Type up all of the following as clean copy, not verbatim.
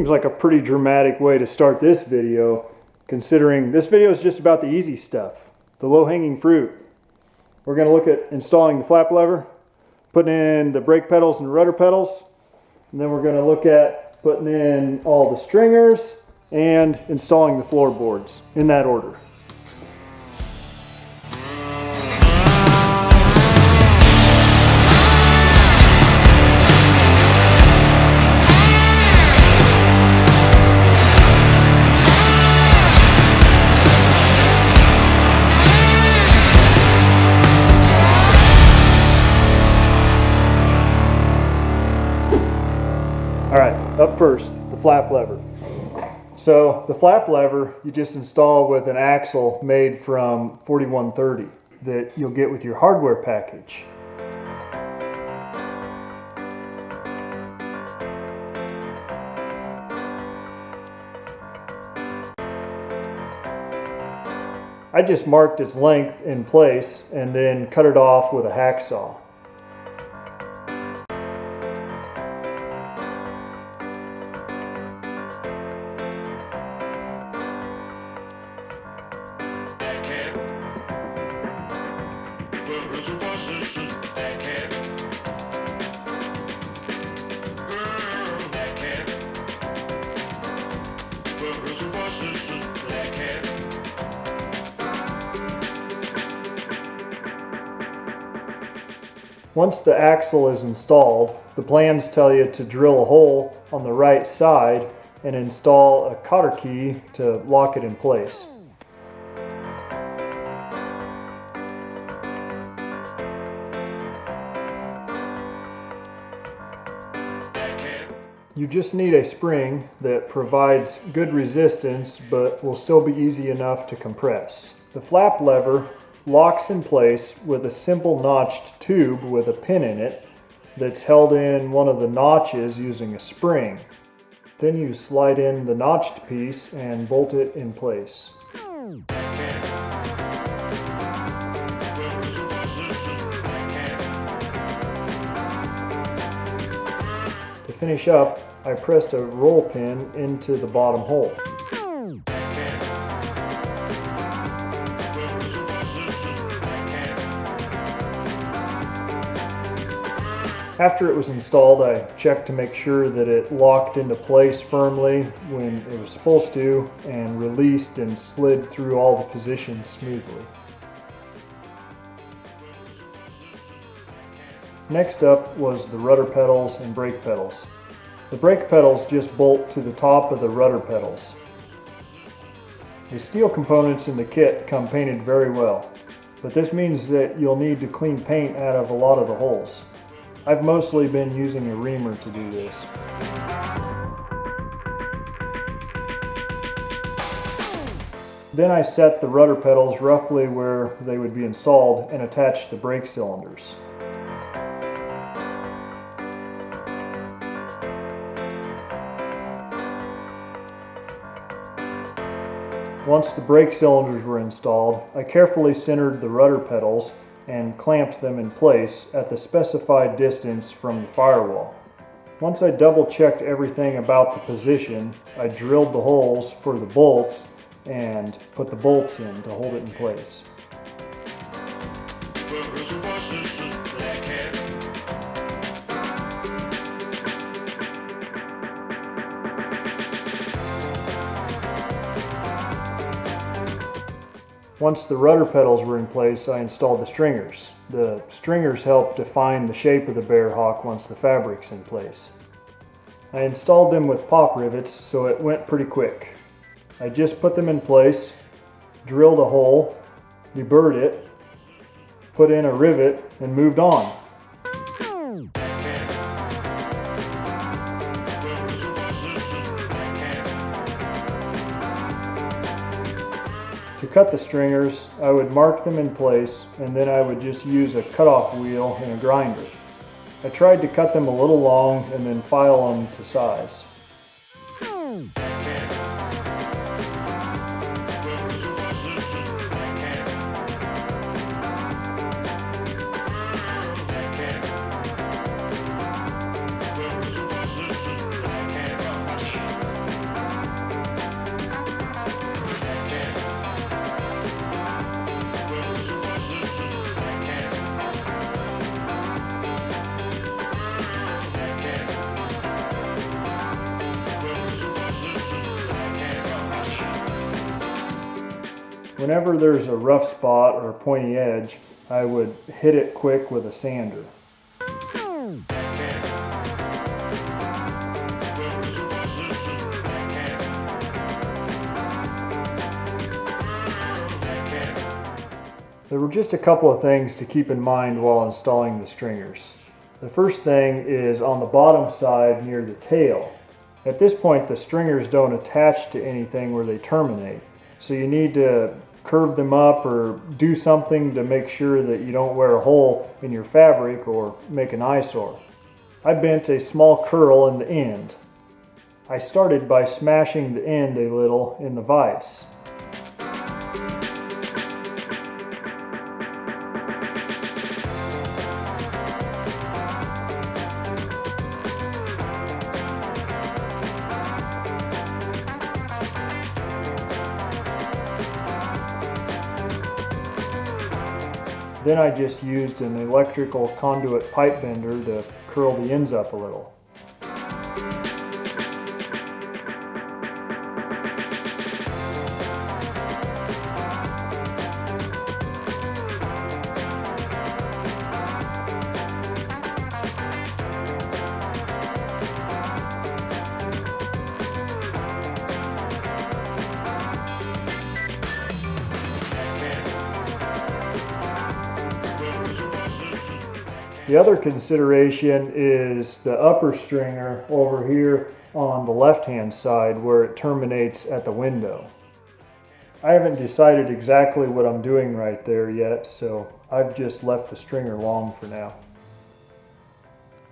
Seems like a pretty dramatic way to start this video, considering this video is just about the easy stuff, the low-hanging fruit. We're going to look at installing the flap lever, putting in the brake pedals and rudder pedals, and then we're going to look at putting in all the stringers and installing the floorboards, in that order. Alright, up first, the flap lever. So the flap lever you just install with an axle made from 4130 that you'll get with your hardware package. I just marked its length in place and then cut it off with a hacksaw. Once the axle is installed, the plans tell you to drill a hole on the right side and install a cotter key to lock it in place. You just need a spring that provides good resistance but will still be easy enough to compress. The flap lever locks in place with a simple notched tube with a pin in it that's held in one of the notches using a spring. Then you slide in the notched piece and bolt it in place. To finish up, I pressed a roll pin into the bottom hole. After it was installed, I checked to make sure that it locked into place firmly when it was supposed to and released and slid through all the positions smoothly. Next up was the rudder pedals and brake pedals. The brake pedals just bolt to the top of the rudder pedals. The steel components in the kit come painted very well, but this means that you'll need to clean paint out of a lot of the holes. I've mostly been using a reamer to do this. Then I set the rudder pedals roughly where they would be installed and attached the brake cylinders. Once the brake cylinders were installed, I carefully centered the rudder pedals and clamped them in place at the specified distance from the firewall. Once I double checked everything about the position, I drilled the holes for the bolts and put the bolts in to hold it in place. Once the rudder pedals were in place, I installed the stringers. The stringers help define the shape of the Bearhawk once the fabric's in place. I installed them with pop rivets, so it went pretty quick. I just put them in place, drilled a hole, deburred it, put in a rivet, and moved on. To cut the stringers, I would mark them in place and then I would just use a cutoff wheel and a grinder. I tried to cut them a little long and then file them to size. Whenever there's a rough spot or a pointy edge, I would hit it quick with a sander. There were just a couple of things to keep in mind while installing the stringers. The first thing is on the bottom side near the tail. At this point, the stringers don't attach to anything where they terminate, so you need to curve them up or do something to make sure that you don't wear a hole in your fabric or make an eyesore. I bent a small curl in the end. I started by smashing the end a little in the vise. Then I just used an electrical conduit pipe bender to curl the ends up a little. The other consideration is the upper stringer over here on the left-hand side where it terminates at the window. I haven't decided exactly what I'm doing right there yet, so I've just left the stringer long for now.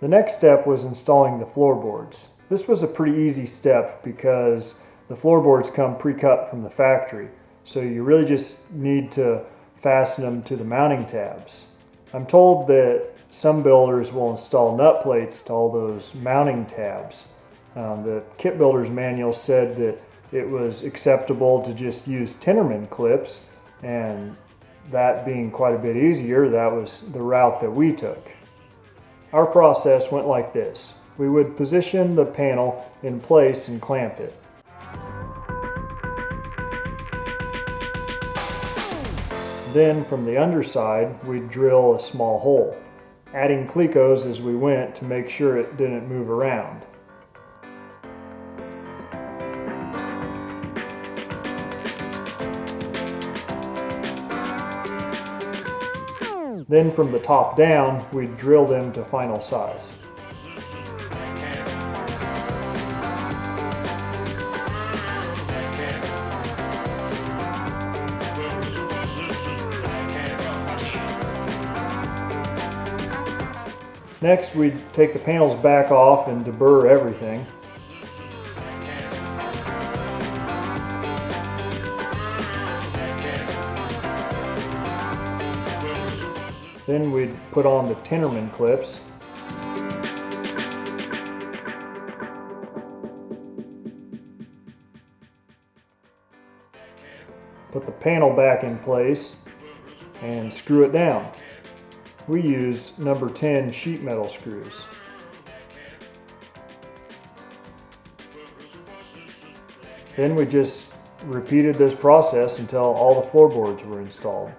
The next step was installing the floorboards. This was a pretty easy step because the floorboards come pre-cut from the factory, so you really just need to fasten them to the mounting tabs. I'm told that some builders will install nut plates to all those mounting tabs. The kit builder's manual said that it was acceptable to just use Tinnerman clips, and that being quite a bit easier, that was the route that we took. Our process went like this. We would position the panel in place and clamp it. Then from the underside, we'd drill a small hole, adding clecos as we went to make sure it didn't move around. Then from the top down, we'd drill them to final size. Next, we'd take the panels back off and deburr everything. Then we'd put on the Tinnerman clips. Put the panel back in place and screw it down. We used number 10 sheet metal screws. Then we just repeated this process until all the floorboards were installed.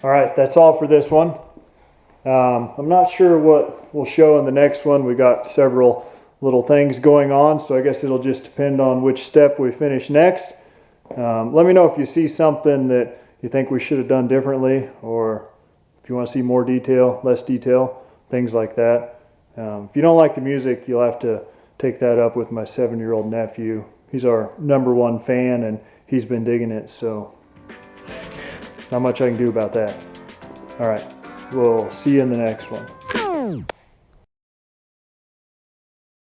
All right, that's all for this one. I'm not sure what we'll show in the next one. We got several little things going on, so I guess it'll just depend on which step we finish next. Let me know if you see something that you think we should have done differently, or if you want to see more detail, less detail, things like that. If you don't like the music, you'll have to take that up with my 7-year-old nephew. He's our #1 fan, and he's been digging it, so not much I can do about that. All right, We'll see you in the next one.